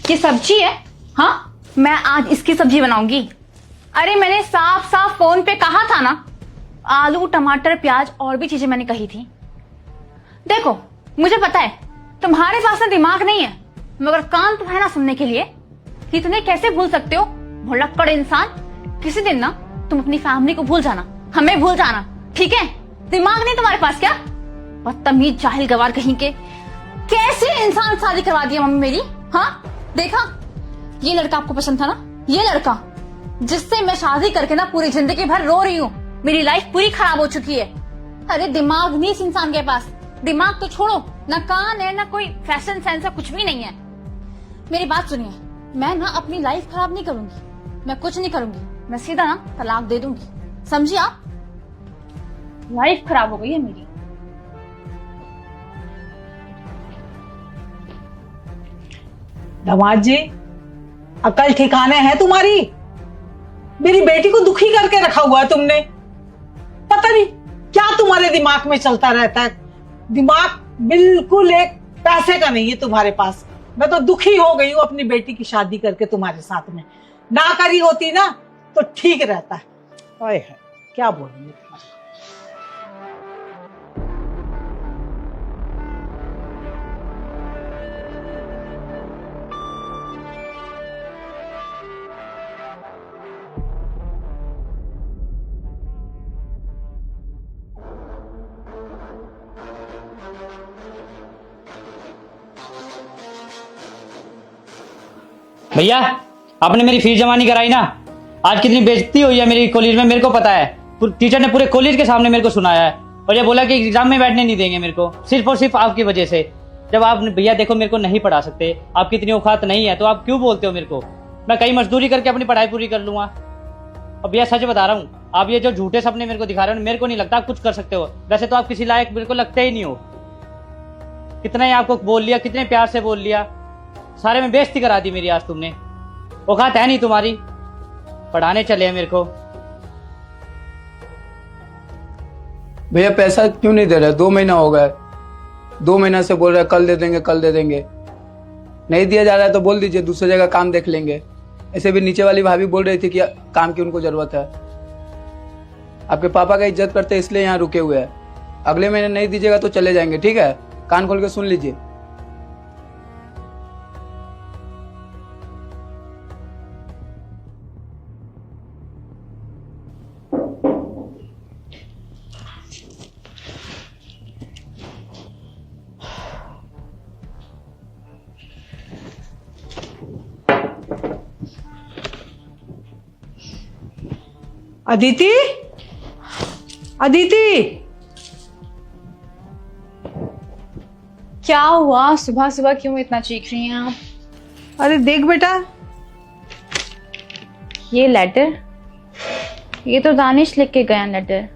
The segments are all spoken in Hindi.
ये सब्जी है? हाँ, मैं आज इसकी सब्जी बनाऊंगी। अरे मैंने साफ साफ फोन पे कहा था ना, आलू टमाटर प्याज और भी चीजें मैंने कही थी। देखो मुझे पता है तुम्हारे पास ना दिमाग नहीं है, मगर कान तो है ना सुनने के लिए। इतने कैसे भूल सकते हो भुलक्कड़ इंसान। किसी दिन ना तुम अपनी फैमिली को भूल जाना, हमें भूल जाना, ठीक है? दिमाग नहीं तुम्हारे पास क्या? बदतमीज जाहिल गवार कहीं के। कैसे इंसान शादी करवा दिया मम्मी मेरी? हाँ देखा, ये लड़का आपको पसंद था ना, ये लड़का जिससे मैं शादी करके ना पूरी जिंदगी भर रो रही हूँ। मेरी लाइफ पूरी खराब हो चुकी है। अरे दिमाग नहीं इस इंसान के पास। दिमाग तो छोड़ो, ना कान है ना कोई फैशन सेंस है, कुछ भी नहीं है। मेरी बात सुनिए, मैं ना अपनी लाइफ खराब नहीं करूंगी, मैं कुछ नहीं करूंगी, मैं सीधा ना तलाक दे दूंगी, समझिए आप? लाइफ खराब हो गई है मेरी। दामाद जी, अकल ठिकाने है तुम्हारी? मेरी बेटी को दुखी करके रखा हुआ है तुमने। पता नहीं क्या तुम्हारे दिमाग में चलता रहता है। दिमाग बिल्कुल एक पैसे का नहीं है तुम्हारे पास। मैं तो दुखी हो गई हूँ अपनी बेटी की शादी करके तुम्हारे साथ में। ना करी होती ना तो ठीक रहता है। ओए है, क्या बोलूंगी। भैया आपने मेरी फीस जमा नहीं कराई ना। आज कितनी बेइज्जती हुई है मेरी कॉलेज में, मेरे को पता है। टीचर ने पूरे कॉलेज के सामने मेरे को सुनाया है और ये बोला कि एग्जाम में बैठने नहीं देंगे मेरे को, सिर्फ और सिर्फ आपकी वजह से। जब आप भैया देखो मेरे को नहीं पढ़ा सकते, आपकी इतनी औकात नहीं है, तो आप क्यों बोलते हो मेरे को? मैं कहीं मजदूरी करके अपनी पढ़ाई पूरी कर लूंगा। अब भैया सच बता रहा हूँ, आप ये जो झूठे सपने मेरे को दिखा रहे हो, मेरे को नहीं लगता आप कुछ कर सकते हो। वैसे तो आप किसी लायक मेरे को लगते ही नहीं हो। कितना ही आपको बोल लिया, कितने प्यार से बोल लिया, सारे में बेइज्जती करा दी मेरी आज तुमने। औकात है नहीं तुम्हारी, पढ़ाने चले हैं मेरे को। भैया पैसा क्यों नहीं दे रहे? 2 महीना हो गया, 2 महीना से बोल रहे हैं कल दे देंगे कल दे देंगे। नहीं दिया जा रहा है तो बोल दीजिए, दूसरी जगह काम देख लेंगे। ऐसे भी नीचे वाली भाभी बोल रही थी कि काम की उनको जरूरत है। आपके पापा का इज्जत करते इसलिए यहाँ रुके हुए हैं। अगले महीने नहीं दीजिएगा तो चले जाएंगे, ठीक है? कान खोल के सुन लीजिए। अदिति, अदिति, क्या हुआ? सुबह सुबह क्यों इतना चीख रही हैं आप? अरे देख बेटा, ये लेटर, ये तो दानिश लिख के गया लेटर।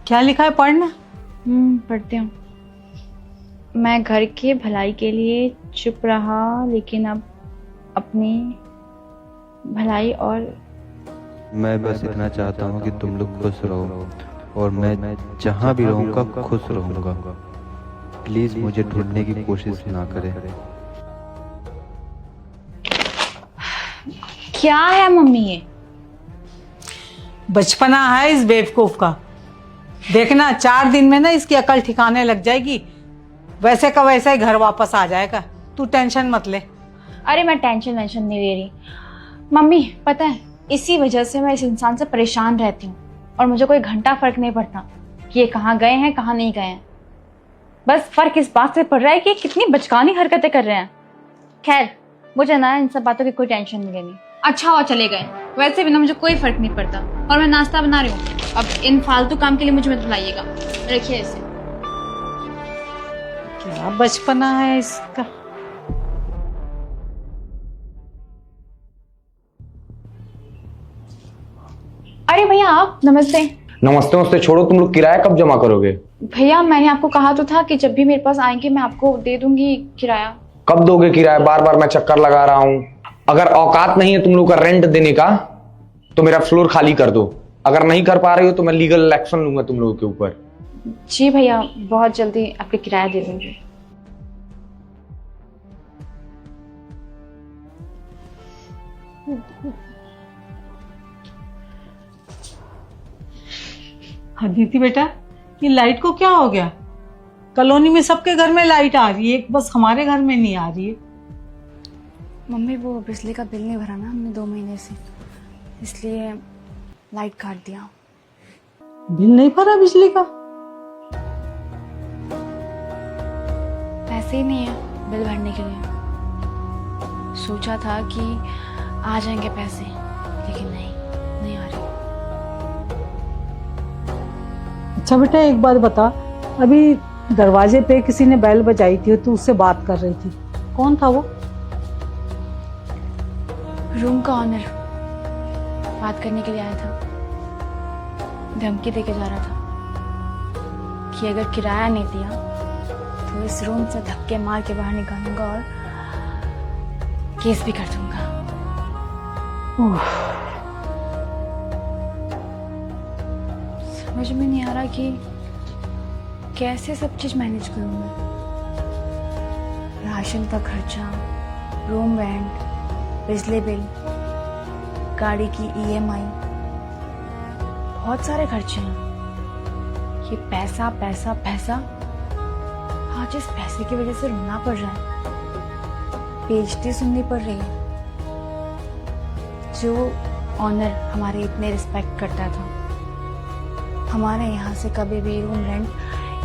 क्या लिखा है? पढ़ना। पढ़ती हूँ। मैं घर के भलाई के लिए चुप रहा, लेकिन अब अपनी भलाई और मैं बस इतना चाहता हूँ कि तुम लोग खुश रहो और मैं जहाँ भी रहूँगा खुश रहूँगा। प्लीज मुझे ढूंढने की कोशिश ना करें। क्या है मम्मी ये? बचपना है इस बेवकूफ का। देखना 4 दिन में ना इसकी अकल ठिकाने लग जाएगी, वैसे का वैसे ही घर वापस आ जाएगा। तू टेंशन मत ले। अरे मैं टेंशन नहीं ले रही मम्मी। पता है इसी वजह से मैं इस इंसान से परेशान रहती हूँ और मुझे कोई घंटा फर्क नहीं पड़ता कि ये कहाँ गए हैं कहाँ नहीं गए हैं। बस फर्क इस बात से पड़ रहा है कि कितनी बचकानी हरकतें कर रहे हैं। खैर मुझे ना इन सब बातों की कोई टेंशन नहीं लेनी। अच्छा हुआ चले गए, वैसे भी ना मुझे कोई फर्क नहीं पड़ता। और मैं नाश्ता बना रही हूँ, अब इन फालतू काम के लिए मुझे मत बुलाइएगा। रखिए इसे। क्या बचपना है इसका। अरे भैया आप, नमस्ते। नमस्ते नमस्ते छोड़ो, तुम लोग किराया कब जमा करोगे? भैया मैंने आपको कहा तो था कि जब भी मेरे पास आएंगे मैं आपको दे दूंगी किराया। कब दोगे किराया? बार बार मैं चक्कर लगा रहा हूँ। अगर औकात नहीं है तुम लोग का रेंट देने का तो मेरा फ्लोर खाली कर दो। अगर नहीं कर पा रही हो तो मैं लीगल एक्शन लूंगा तुम लोगों के ऊपर। जी भैया, बहुत जल्दी आपके किराया दे दूंगी। अदिति बेटा, ये लाइट को क्या हो गया? कॉलोनी में सबके घर में लाइट आ रही है, बस हमारे घर में नहीं आ रही है। मम्मी वो बिजली का बिल नहीं भरा ना हमने 2 महीने से, इसलिए लाइट काट दिया। बिल नहीं भरा बिजली का? पैसे ही नहीं है बिल भरने के लिए। सोचा था कि आ जाएंगे पैसे, लेकिन नहीं आ रहे। अच्छा बेटा, एक बात बता, अभी दरवाजे पे किसी ने बेल बजाई थी, तू उससे बात कर रही थी, कौन था वो? रूम का ऑनर बात करने के लिए आया था। धमकी देके जा रहा था कि अगर किराया नहीं दिया तो इस रूम से धक्के मार के बाहर निकालूंगा और केस भी कर दूंगा। समझ में नहीं आ रहा कि कैसे सब चीज मैनेज करूंगा। राशन का खर्चा, रूम रेंट, बिजली बिल, गाड़ी की EMI, बहुत सारे खर्चे हैं। ये पैसा पैसा पैसा, आज इस पैसे की वजह से रोना पड़ रहा है, बेइज्जती सुननी पड़ रही है। जो ऑनर हमारे इतने रिस्पेक्ट करता था, हमारे यहाँ से कभी भी रूम रेंट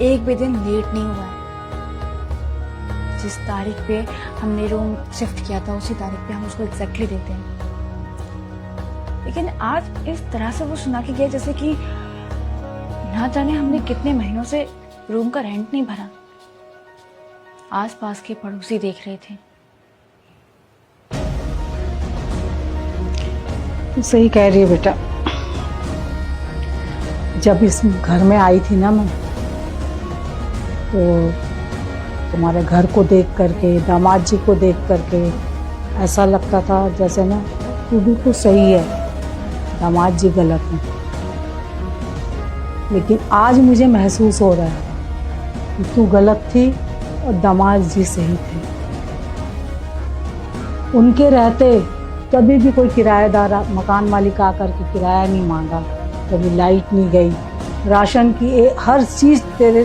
एक भी दिन लेट नहीं हुआ है। जिस तारीख पे हमने रूम शिफ्ट किया था उसी तारीख पे हम उसको एग्जैक्टली देते हैं, लेकिन आज इस तरह से वो सुना के गया जैसे कि ना जाने हमने कितने महीनों से रूम का रेंट नहीं भरा। आसपास के पड़ोसी देख रहे थे। तू सही कह रही है बेटा। जब इस घर में आई थी ना मैं, तो तुम्हारे घर को देख करके, दामाद जी को देख करके ऐसा लगता था जैसे ना तू बिल्कुल सही है, दामाद जी गलत हैं। लेकिन आज मुझे महसूस हो रहा है कि तू गलत थी और दामाद जी सही थे। उनके रहते कभी भी कोई किराएदार, मकान मालिक आकर के किराया नहीं मांगा, कभी लाइट नहीं गई, राशन की हर चीज़ तेरे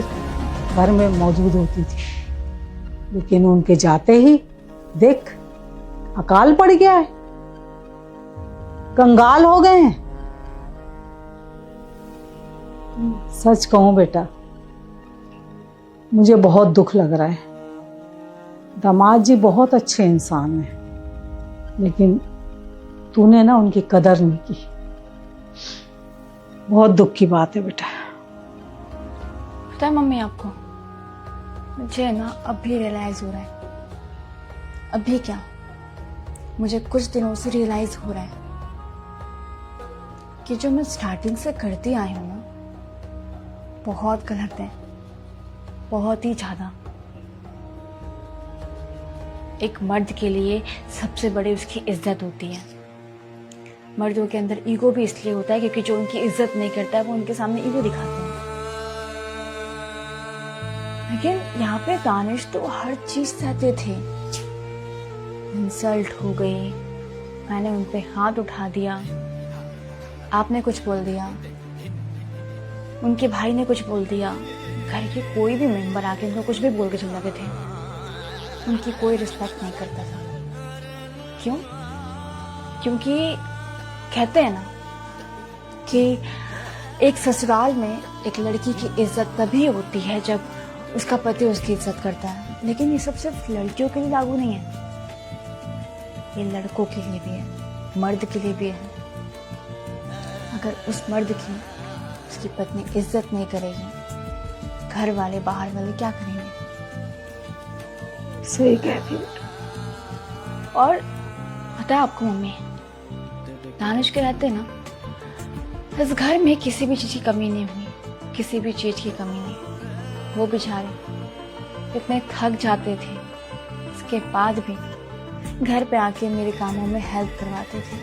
घर में मौजूद होती थी। लेकिन उनके जाते ही देख, अकाल पड़ गया है, कंगाल हो गए हैं। सच कहूं बेटा, मुझे बहुत दुख लग रहा है। दामाद जी बहुत अच्छे इंसान हैं, लेकिन तूने ना उनकी कदर नहीं की। बहुत दुख की बात है बेटा। पता है मम्मी आपको, मुझे ना अभी रियलाइज हो रहा है। अभी क्या, मुझे कुछ दिनों से रियलाइज हो रहा है कि जो मैं स्टार्टिंग से करती आई हूं ना, बहुत गलत है, बहुत ही ज्यादा। एक मर्द के लिए सबसे बड़ी उसकी इज्जत होती है। मर्दों के अंदर ईगो भी इसलिए होता है क्योंकि जो उनकी इज्जत नहीं करता है वो उनके सामने ईगो दिखाते हैं। लेकिन यहाँ पे दानिश तो हर चीज सहते थे। इंसल्ट हो गई, मैंने उन पे हाथ उठा दिया, आपने कुछ बोल दिया, उनके भाई ने कुछ बोल दिया, घर के कोई भी मेंबर आके उनको कुछ भी बोल के चल जाते थे। उनकी कोई रिस्पेक्ट नहीं करता था। क्यों? क्योंकि कहते हैं ना कि एक ससुराल में एक लड़की की इज्जत तभी होती है जब उसका पति उसकी इज्जत करता है। लेकिन ये सब सिर्फ लड़कियों के लिए लागू नहीं है, ये लड़कों के लिए भी है, मर्द के लिए भी है। अगर उस मर्द की उसकी पत्नी इज्जत नहीं करेगी, घर वाले बाहर वाले क्या करेंगे? सही कहती है। और पता है आपको मम्मी, दानिश के रहते ना इस घर में किसी भी चीज की कमी नहीं हुई, किसी भी चीज की कमी नहीं। वो बेचारे इतने थक जाते थे, इसके बाद भी घर पे आके मेरे कामों में हेल्प करवाते थे।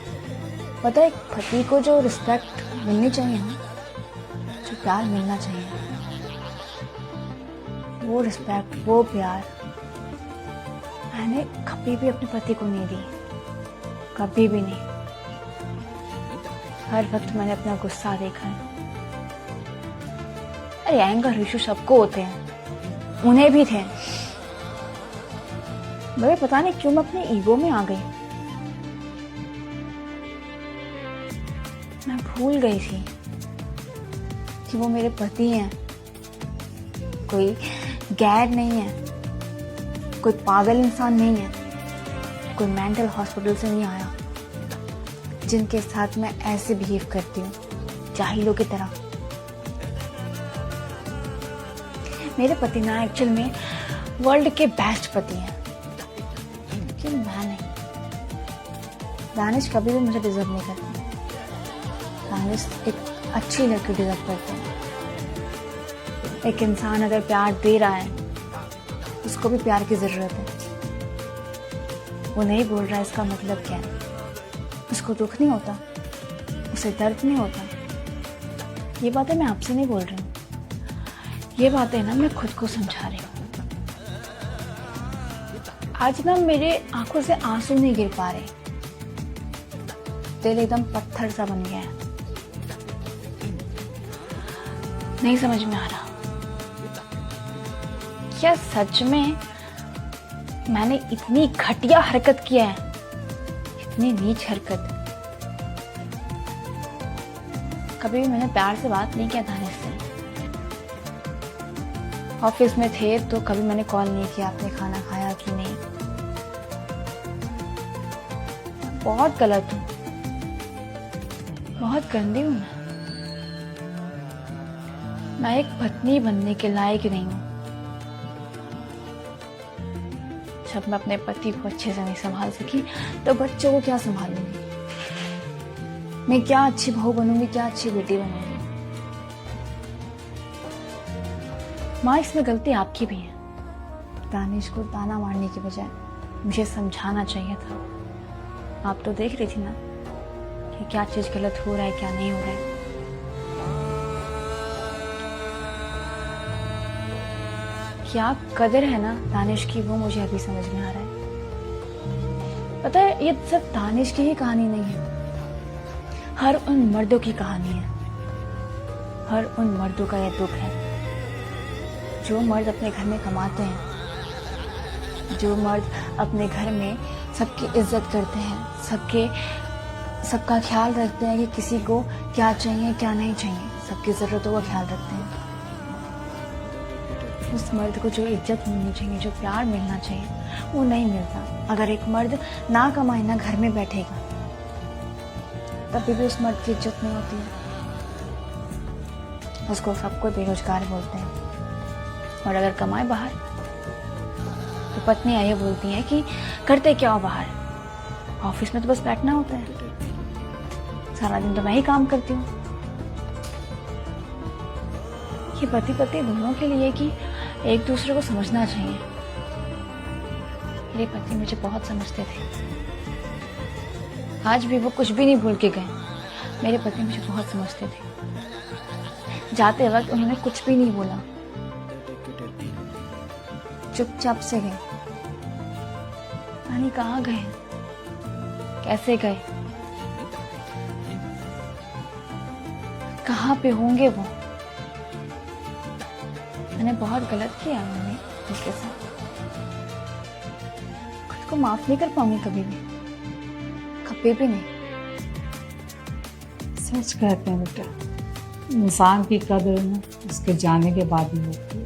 पता है, एक पति को जो रिस्पेक्ट मिलनी चाहिए ना, जो प्यार मिलना चाहिए, वो रिस्पेक्ट, वो प्यार मैंने कभी भी अपने पति को नहीं दी। कभी भी नहीं। हर वक्त मैंने अपना गुस्सा देखा है। अरे एंगर इशू सबको होते हैं, उन्हें भी थे, मगर पता नहीं क्यों मैं अपने ईगो में आ गई। मैं भूल गई थी कि वो मेरे पति हैं, कोई गैर नहीं है, कोई पागल इंसान नहीं है, कोई मेंटल हॉस्पिटल से नहीं आया जिनके साथ मैं ऐसे बिहेव करती हूँ, जाहिलों की तरह। मेरे पति ना एक्चुअल में वर्ल्ड के बेस्ट पति हैं, लेकिन मैं नहीं। दानिश कभी भी मुझे डिजर्व नहीं करती। दानिश एक अच्छी लड़की डिजर्व करते हैं। एक इंसान अगर प्यार दे रहा है, उसको भी प्यार की जरूरत है। वो नहीं बोल रहा है, इसका मतलब क्या है? उसको दुख नहीं होता, उसे दर्द नहीं होता। ये बातें मैं आपसे नहीं बोल रही हूँ, ये बातें ना मैं खुद को समझा रही हूँ। आज ना मेरे आंखों से आंसू नहीं गिर पा रहे, दिल एकदम पत्थर सा बन गया है। नहीं समझ में आ रहा, क्या सच में मैंने इतनी घटिया हरकत किया है, इतनी नीच हरकत? कभी भी मैंने प्यार से बात नहीं किया दानिश से। ऑफिस में थे तो कभी मैंने कॉल नहीं किया, आपने खाना खाया कि नहीं। बहुत गलत हूँ, बहुत गंदी हूँ मैं एक पत्नी बनने के लायक नहीं हूँ। जब मैं अपने पति को अच्छे से नहीं संभाल सकी तो बच्चों को क्या संभालूंगी? मैं क्या अच्छी बहू बनूंगी, क्या अच्छी बेटी बनूंगी? माँ, इसमें गलती आपकी भी है। दानिश को ताना मारने की बजाय मुझे समझाना चाहिए था। आप तो देख रही थी ना कि क्या चीज गलत हो रहा है, क्या नहीं हो रहा है। क्या कदर है ना दानिश की, वो मुझे अभी समझ में आ रहा है। पता है, ये सिर्फ दानिश की ही कहानी नहीं है, हर उन मर्दों की कहानी है। हर उन मर्दों का यह दुख है जो मर्द अपने घर में कमाते हैं, जो मर्द अपने घर में सबकी इज्जत करते हैं, सबका ख्याल रखते हैं कि किसी को क्या चाहिए क्या नहीं चाहिए, सबकी जरूरतों का ख्याल रखते हैं। उस मर्द को जो इज्जत मिलनी चाहिए, जो प्यार मिलना चाहिए, वो नहीं मिलता। अगर एक मर्द ना कमाए, ना घर में बैठेगा, तभी भी उस मर्द की इज्जत नहीं होती है। उसको सबको बेरोजगार बोलते हैं। और अगर कमाए बाहर तो पत्नियां ये बोलती हैं कि करते क्या हो बाहर, ऑफिस में तो बस बैठना होता है, सारा दिन तो मैं ही काम करती हूँ। ये पति पत्नी दोनों के लिए कि एक दूसरे को समझना चाहिए। मेरे पति मुझे बहुत समझते थे, आज भी वो कुछ भी नहीं भूल के गए। मेरे पति मुझे बहुत समझते थे। जाते वक्त उन्होंने कुछ भी नहीं बोला, चुपचाप से गए। पानी कहाँ गए, कैसे गए, कहाँ पे होंगे वो? मैंने बहुत गलत किया मैंने उसके साथ। खुद को माफ नहीं कर पाऊंगी कभी भी नहीं। सच कहते हैं बेटा, इंसान की कदर ना उसके जाने के बाद ही होती है।